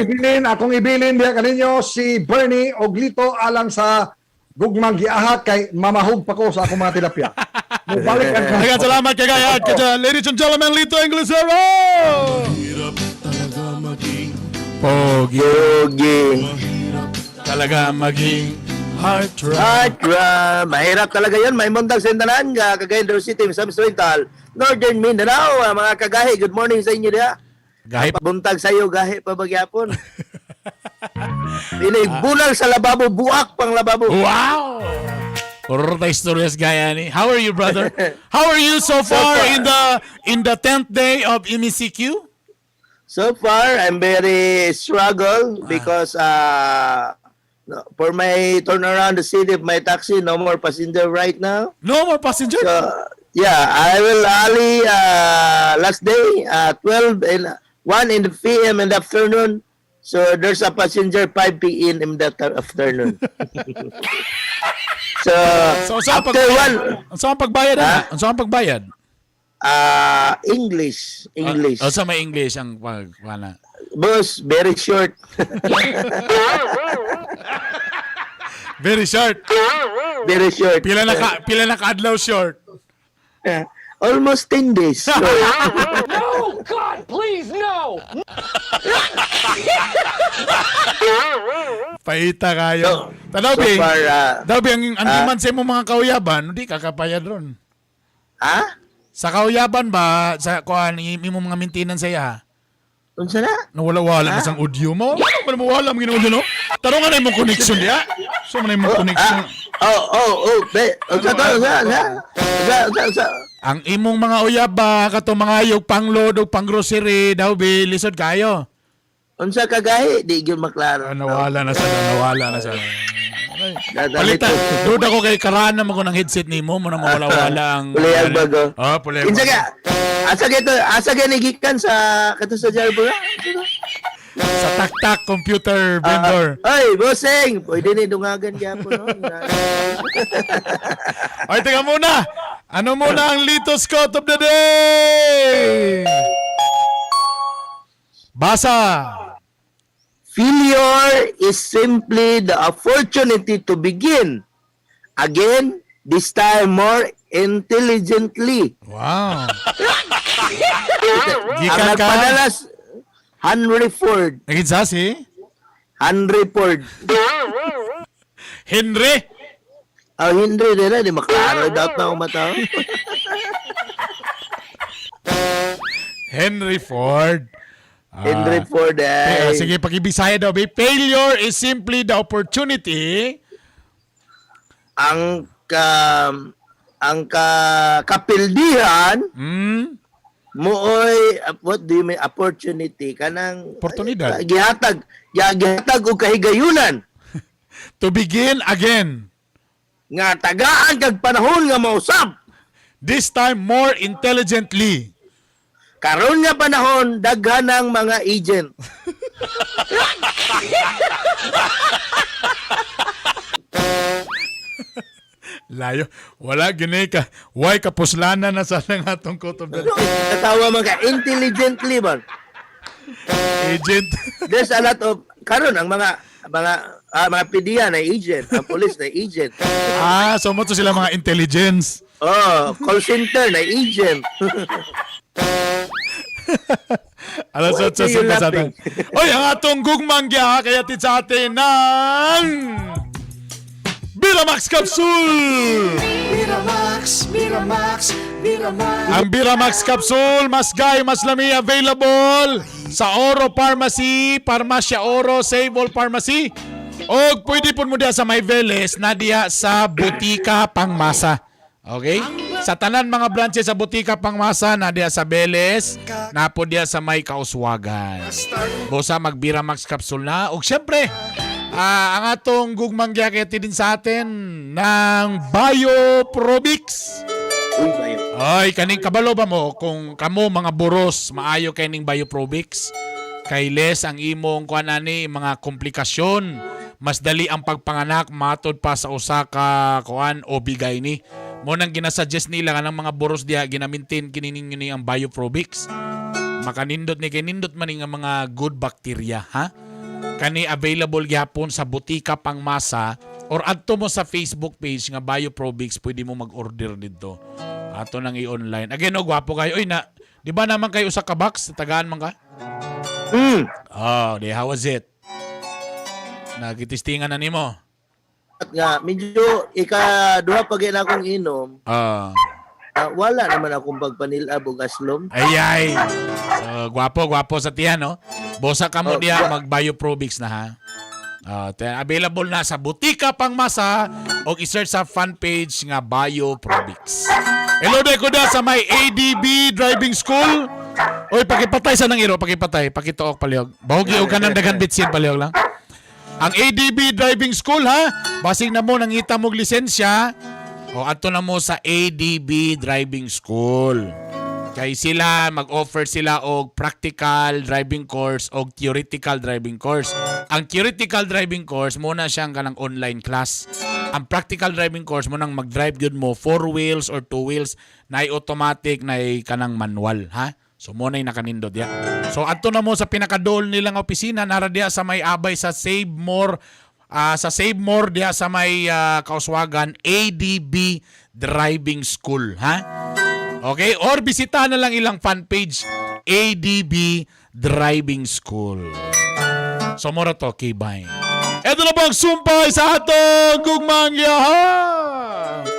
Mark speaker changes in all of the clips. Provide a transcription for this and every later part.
Speaker 1: akong ibilin diya kaninyo si Bernie og Lito alang sa Gugmang Gi-ahak kay mamahog pa ko sa akong mga tilapia. Mubalik ang
Speaker 2: Daghang salamat kay Gi-ahak. Ladies and gentlemen, Lito Englisero! Pogi. Talaga maging heart drum.
Speaker 3: Mahirap talaga yun. May mundag sa Indanan, Cagayan City, Misamis Oriental, Northern Mindanao. Mga kagahi, good morning sa inyo diya.
Speaker 2: Gahi pa.
Speaker 3: Buntag sa iyo, gahi pa bagyapon. Bulang sa lababo, buak pang lababo.
Speaker 2: Wow! Purta stories gaya ni. How are you, brother? How are you so far in the 10th day of MECQ?
Speaker 3: So far, I'm very struggle because for my turnaround the city of my taxi, no more passenger right now.
Speaker 2: No more passenger?
Speaker 3: So, yeah, I will ali last day 12 and 1 in the PM in the afternoon. So there's a passenger 5 PM in the afternoon. So
Speaker 2: saan
Speaker 3: after one,
Speaker 2: saan pagbayad? Saan pagbayad?
Speaker 3: English.
Speaker 2: Sa may English ang pagwana.
Speaker 3: Boss, very short.
Speaker 2: Very short.
Speaker 3: Very short.
Speaker 2: Pila na ka-adlaw short.
Speaker 3: Almost 10 days. So,
Speaker 4: No! God, please, no!
Speaker 2: Paita kayo. Tanaw
Speaker 3: so
Speaker 2: bi.
Speaker 3: far,
Speaker 2: Daw bi ang man sa imong mga kauyaban, hindi kakapayad ron.
Speaker 3: ha?
Speaker 2: Sa kauyaban ba sa kuan imong mga maintenance saya?
Speaker 3: Unsa na?
Speaker 2: Nawala-wala na sang audio mo. Ano mo wala mo ginuulo no? Tarungan na imong connection diya. So man imong connection.
Speaker 3: Unsa.
Speaker 2: Ang imong mga uyaba kato mga ayog pangload og panggrocery daw bi lisod kayo.
Speaker 3: Unsa kagahi? Di gyud maklaro.
Speaker 2: Nawala na sa. Balita, duda ko kay karana mo ko ng headset nimo mo na mawala-wala ang
Speaker 3: Pulayag bago.
Speaker 2: pulayag.
Speaker 3: Kinsa ka? Asa ka nigikan sa kato sa Jarbora?
Speaker 2: Sa tak-tak computer vendor.
Speaker 3: Ay, bossing, pwede ni dungagan gyapon no.
Speaker 2: Ay, teka muna. Ano muna ang Lito's quote of the day? Basa.
Speaker 3: Failure is simply the opportunity to begin again, this time more intelligently.
Speaker 2: Wow.
Speaker 3: Ang
Speaker 2: Gikan ka.
Speaker 3: nagpadalas, Henry Ford.
Speaker 2: Nagitsa si?
Speaker 3: Henry Ford.
Speaker 2: Henry.
Speaker 3: Henry din na, di maklaro. Dapat na umataw.
Speaker 2: Henry Ford.
Speaker 3: Henry Ford ay.
Speaker 2: Sige, pag-ibisaya daw. Failure is simply the opportunity.
Speaker 3: Ang kapildihan mooy what do you mean opportunity kanang
Speaker 2: Oportunidad.
Speaker 3: gihatag og kahigayunan
Speaker 2: To begin again.
Speaker 3: nga tagaan kag panahon nga mausab
Speaker 2: This time more intelligently.
Speaker 3: karon nga panahon daghan ng mga agent.
Speaker 2: Layo. Wala gini ka. Why kapuslanan na sa nga atong quote of the day.
Speaker 3: Katawa man ka intelligently ba?
Speaker 2: Agent.
Speaker 3: There's a lot of karon ang mga PDA na agent, ang police na agent.
Speaker 2: So mo to sila mga intelligence.
Speaker 3: Call center na agent.
Speaker 2: Alas
Speaker 3: Why
Speaker 2: 8
Speaker 3: you
Speaker 2: sa
Speaker 3: laughing?
Speaker 2: Oy, ang atong Gugmang Gi-ahak kaya tit sa atin ng Biramax Capsule!
Speaker 4: Miramax.
Speaker 2: Ang Biramax Capsule, mas gay, mas lami, available sa Oro Pharmacy, Parmasya Oro, Save All Pharmacy. O pwede po mo diya sa May Veles na diya sa Butika Pangmasa. Okay? Sa tanan mga branches sa Butika Pangmasa na diya sa Veles, na po diya sa May Kauswagan. Bosa mag-Biramax Capsule na. O syempre, ang atong Gugmang Gi-ahak din sa atin ng Bioprobix.
Speaker 3: Uy, bayo.
Speaker 2: Ay, kaning kabalo ba mo kung kamo mga buros maayo kaning Bioprobix? Kay less ang imong kuan ani mga komplikasyon, mas dali ang pagpanganak matod pa sa usa ka kuan o bigay ni. Mo nang ginasuggest nila kanang mga buros diha ginamintin kinining ni ang Bioprobix. Makanindot ni kinindot man nga mga good bacteria, ha? kani available gyapon sa butika pang masa or adto mo sa Facebook page nga Bioprobics, pwede mo mag-order dito. Ato nang i-online. Again, gwapo kayo. Oy, di ba naman kayo sa box? Tagaan man ka? Oh, how was it? Nagitistingan na nimo.
Speaker 3: At nga, medyo ika-duha pa gina akong inom. Wala naman akong pagpanilab o aslom.
Speaker 2: Ay. Gwapo sa tiyan, no? Bosa ka mo diya, mag-Bioprobics na, ha? Available na sa butika pang masa o i-search sa fan page nga Bioprobics. Hello, ko da sa may ADB Driving School. Oy, pakipatay sa nang iro, pakituok palihog. Bahugi og kanang dagan bitsin palihog lang. Ang ADB Driving School, ha? Basig na mo nangita mong lisensya, o ato na mo sa ADB Driving School. Kay sila, mag-offer sila og practical driving course o theoretical driving course. Ang theoretical driving course, muna siyang kanang online class. Ang practical driving course, munang mag-drive yun mo 4 wheels or 2 wheels, na automatic, na kanang manual, ha? So muna yung nakanindot ya. So ato na mo sa pinakadol nilang opisina, nara diya sa may abay sa Save More, diya sa may Kauswagan, ADB Driving School, ha? Okay? Or bisitahan na lang ilang fan page, ADB Driving School. So mura to, kibay. Ito na bang sumpay sa atong Gugmang Gi-ahak!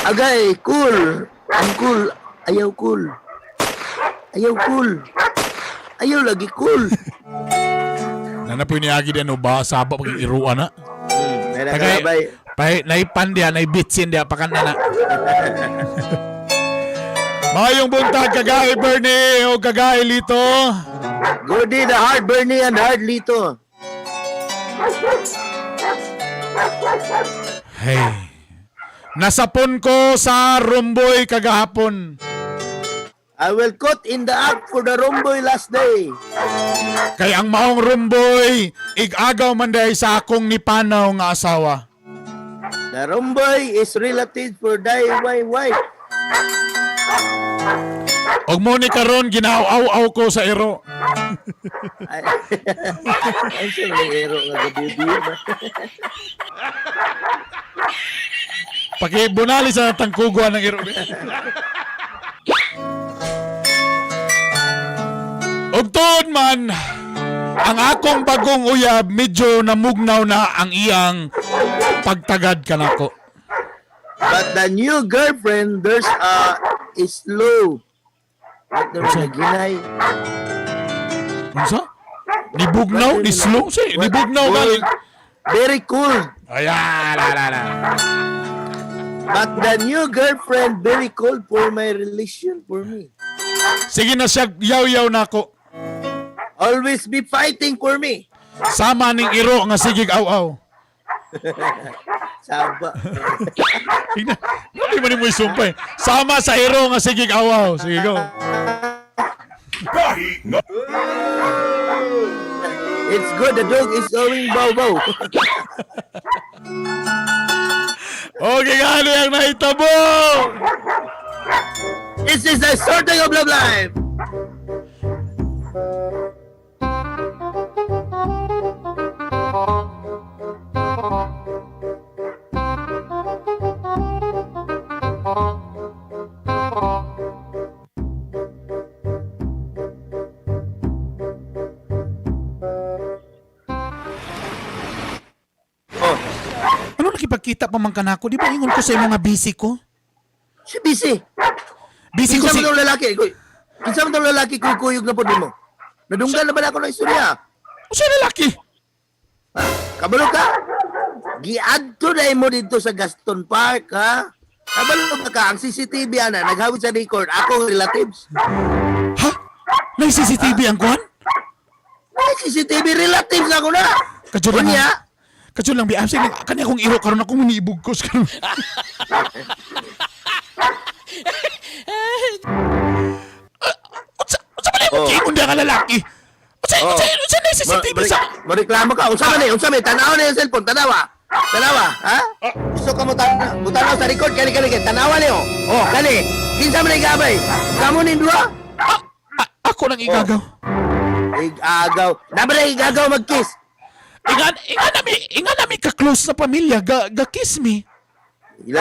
Speaker 3: Agay, cool. Ang cool. Ayaw cool. Ayaw lagi cool.
Speaker 2: Nanapoy ni Agi din, ba? Saba pag iruan na.
Speaker 3: Tagay.
Speaker 2: Naipan dia, naibitsin dia, pakanda na. Mayong buntag, kagahi Bernie o kagahi Lito.
Speaker 3: Good day, the hard Bernie and the hard Lito.
Speaker 2: Hey. Nasapon ko sa Rumboy kagahapon.
Speaker 3: I will cut in the act for the Rumboy last day.
Speaker 2: Kay ang maong Rumboy, igagaw man day sa akong nipanaw nga asawa.
Speaker 3: The Rumboy is relative for thy wife.
Speaker 2: Og mo ni karon ginaaw-aw ko sa ero.
Speaker 3: Ay, siya may ero nga gabi.
Speaker 2: Pakibunali sa tangkuguan ng ero. Og tuod man, ang akong bagong uyab, medyo namugnaw na ang iyang pagtagad kanako.
Speaker 3: But the new girlfriend, there's is low. At naginay.
Speaker 2: Unsa? Nibugnaw? Ni slow? Nibugnaw galing.
Speaker 3: Very cool.
Speaker 2: Ayan, la.
Speaker 3: But the new girlfriend, very cool for my relation for me.
Speaker 2: Sige na siya, yaw-yaw na ako.
Speaker 3: Always be fighting for me.
Speaker 2: Sama ning iro nga sigig aw-aw.
Speaker 3: Saba.
Speaker 2: Tingnan, hindi mo ni mo isumpay. Sama sa iro nga sigig aw-aw. Sige, go.
Speaker 3: It's good, the dog is going bow-bow.
Speaker 2: Okay, gano yung nahitabo?
Speaker 3: This is the sorting of love life.
Speaker 2: Ano nakipagkita pa man kanako? Di ba ingon ko sa mga busy ko?
Speaker 3: Si busy.
Speaker 2: Busy ko
Speaker 3: Kinsa
Speaker 2: si...
Speaker 3: man tong lalaki? Kinsa man tong lalaki kuyog na po mo? Nadunggan na ba ako ng istorya?
Speaker 2: O siya lalaki?
Speaker 3: Kabalo ka? Giadto na mo dito sa Gaston Park, ha? Kabalo ka? Ang CCTV ana, naghawid sa record. Ako relatives.
Speaker 2: Ha? May CCTV ang kuhan?
Speaker 3: Ay, CCTV relatives ako na.
Speaker 2: Kadyo lang.
Speaker 3: Kunya?
Speaker 2: Kadyo lang, biamsig. Kanya kong iro karon ako manibugkos karon. Unsa ba na yung kingon ka lalaki? Unsa na CCTV sa...
Speaker 3: Reklamo ka. Unsa man ni? Tanawa na yung cellphone. Tanawa, ha? Gusto ka mo tanaw sa record? Kali. Tanawa niyo. Oh, kali. Kinsa man igabay? Kamo ning duha?
Speaker 2: Ako nang igagaw.
Speaker 3: Igagaw. Nabala igagaw mag-kiss.
Speaker 2: Inga nami ka-close na pamilya. Ga-kiss me.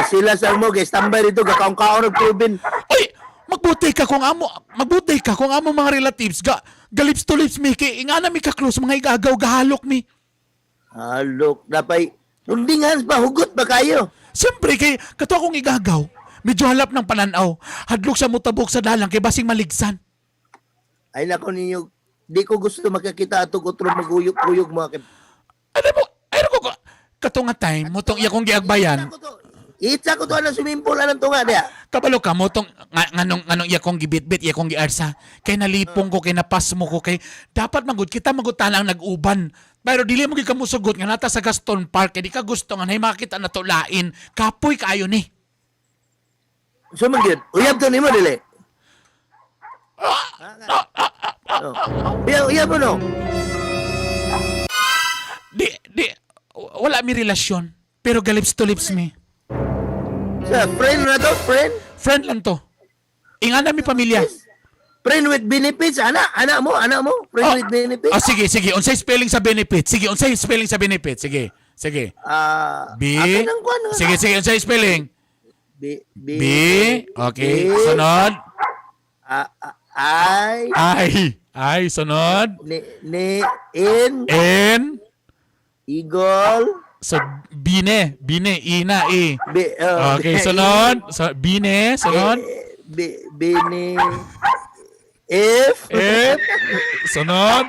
Speaker 3: Sila sa mo, guys. Tambay rito. Gakaong-kaon og proven.
Speaker 2: Oy! Magbutay ka kung amo mga relatives. Lips to lips me. Kay inga nami ka-close mga igagaw. Gahalok me.
Speaker 3: Halok. Napay. Nundingan ba? Hugot ba kayo?
Speaker 2: Siyempre, kay kato akong igagaw. Medyo halap ng pananaw. Hadlok sa mutabok sa dalang kay basing maligsan.
Speaker 3: Ay nako ninyo. Di ko gusto makakita atong utro maguyog-uyog mga
Speaker 2: Ano ko kato nga time, motong iya kong giagbayan.
Speaker 3: Itsa ko to anang swimming pool anang tunga dia.
Speaker 2: Kabalo ka motong nganong iya kong gibitbit, iya kong giarsa. Kay nalipong ko, kay napasmo ko, kay dapat magud kita magutan ang nag-uban. Pero dili mo ka musugot nga nata sa Gaston Park, kay di ka gusto nga nay makita na to lain. Kapoy kaayo ni.
Speaker 3: So man gyud. Uyab to nimo dili. Uyab mo no.
Speaker 2: Wala mi relasyon. Pero galips to lips mi.
Speaker 3: Sa friend na to, friend?
Speaker 2: Friend lang to. Inga na mi pamilya.
Speaker 3: Friend with benefits, anak mo, friend with benefits.
Speaker 2: Sige. Unsay spelling sa benefits? Sige.
Speaker 3: Akin ang kwan.
Speaker 2: Sige, unsay spelling?
Speaker 3: B.
Speaker 2: Okay, sunod. I, sunod.
Speaker 3: In. Eagle.
Speaker 2: So, bine, ina, i. Okay,
Speaker 3: Okay,
Speaker 2: sunod. Bine, sunod.
Speaker 3: Bini. If.
Speaker 2: Sunod.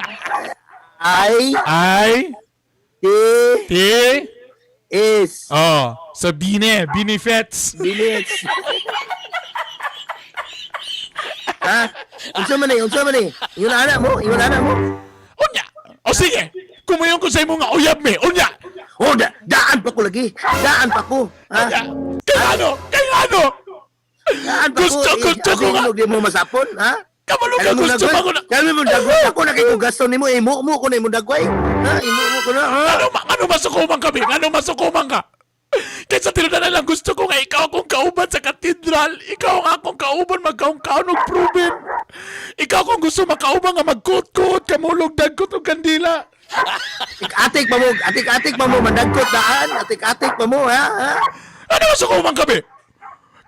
Speaker 3: I. T. Is.
Speaker 2: Oh, so benefits.
Speaker 3: Minutes. Ha? Unsa man ni? Yung anak mo?
Speaker 2: Unya. O sige. Kumayon ko sa imo nga uyab me. Unya.
Speaker 3: Oh, daan pa ko lagi. Daan pa ko. Ha?
Speaker 2: Kaya ano?
Speaker 3: Daan pa
Speaker 2: Gusto ko nga.
Speaker 3: Di mo masapon, ha?
Speaker 2: Kabalo ka gusto ko na.
Speaker 3: Kami mo dagway. Ako na kayo gasto nimo. Imo ko na imo dagway. Ha? Imo ko na. Ha?
Speaker 2: Ano masukuman kami? Ano masukuman ka? Kaysa tinunan na lang gusto ko nga ikaw akong kauban sa katedral. Ikaw ang akong kauban magkaong-kaon og proven. Ikaw akong gusto makauban nga magkut-kut, kamulog dagkot og kandila.
Speaker 3: Atik pa mo mandagkot daan. Atik pa mo, ha?
Speaker 2: Ano masukuman kami?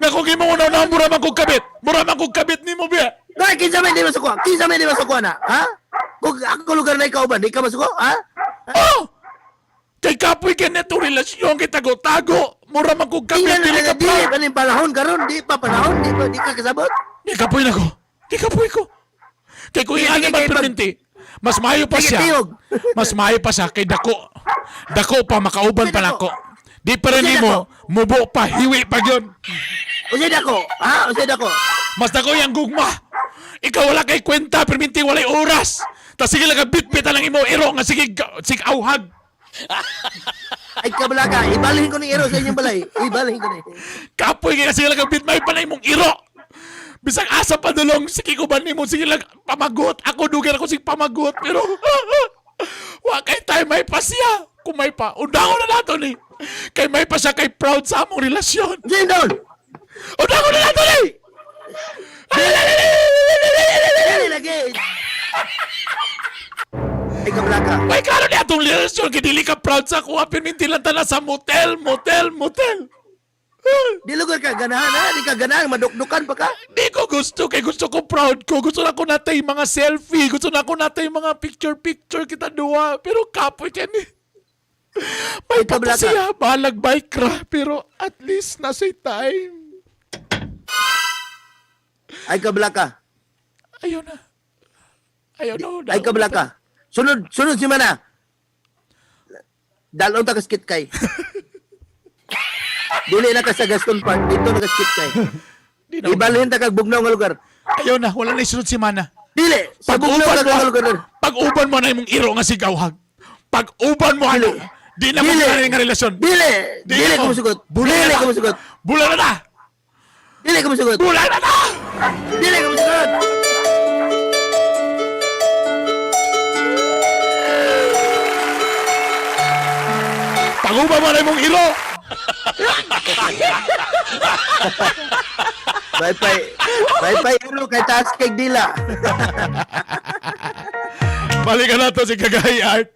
Speaker 2: Nga kung imo una na mura man kong kabit ni mo biya.
Speaker 3: Dahil kinsa may di masuko na, ha? Kung ako lugar na ikaw ba, di ka masuko, ha?
Speaker 2: Oh! Kay kapoy ka neto relasyon kay tago-tago. Mura man kong kabit, dili ka
Speaker 3: Di
Speaker 2: proud.
Speaker 3: pa ning panahon karon, di ka kasabot.
Speaker 2: Di kapoy ko. Kay kung
Speaker 3: Sige,
Speaker 2: iyan
Speaker 3: sige,
Speaker 2: naman
Speaker 3: kay
Speaker 2: perminti, mas mayo pa
Speaker 3: Sige,
Speaker 2: siya.
Speaker 3: tiyog.
Speaker 2: Mas mayo pa siya kay dako. Dako pa, makauban pa nako. Di pa rin
Speaker 3: Sige,
Speaker 2: mo, mubo pa, hiwi pa yun.
Speaker 3: Usay dako, ha? Usay dako.
Speaker 2: Mas dako yung gugma. Ikaw wala kay kwenta, perminti walay oras. Tas sige lang bit-bit lang imo iro nga sige awhag.
Speaker 3: Ay kabalaga, ibalhin ko ni iro sa inyong balay. Ibalhin ko ni.
Speaker 2: Kapoy kaya sige lang bit may panay mong iro. Bisag asa pa dulong, sige ko ba nimo, sige lang pamagot. Ako dugan ako sige pamagot, pero wa kay tayo may pa siya. Kung may pa, undangon na nato ni. Kay may pa siya kay proud sa among relasyon.
Speaker 3: Sige doon.
Speaker 2: Undangon na nato ni.
Speaker 3: Dali lagi. Ay kabalaga.
Speaker 2: May karon ni atong relasyon, kay dili ka proud sa ako. Perminti lang tala sa motel.
Speaker 3: Di lugar ka ganahan, ha? Di ka ganahan, madukdukan pa ka.
Speaker 2: Di ko gusto, kay gusto ko proud ko. Gusto na ko natay mga selfie. Gusto na ko natay mga picture kita duwa. Pero kapoy ka ni. May
Speaker 3: Ay, kabla ka.
Speaker 2: siya, balag bike ra. Pero at least nasa time.
Speaker 3: Ay kabalaga.
Speaker 2: Ayun na.
Speaker 3: Ay kabalaga. Sunod si mana. Dalon ta kaskit kay. Dili na ka sa Gaston Park, dito na kaskit kay. Ibalhin ta kag bugnaw nga lugar.
Speaker 2: Ayun na, wala na isunod si Mana.
Speaker 3: Dili, sa bugnaw nga lugar.
Speaker 2: Pag-uban mo na imong iro nga sigawhag. Pag-uban mo ano. Di na mo na nga relasyon.
Speaker 3: Dili ko musugot. Dili ko musugot.
Speaker 2: Bulan na na!
Speaker 3: Dili ko musugot.
Speaker 2: Bulan na na!
Speaker 3: Dili ko musugot.
Speaker 2: Naguba mo na mong iro.
Speaker 3: Bye-bye, ano, kay taas kay dila.
Speaker 2: Balikan na to si Kagahi Art.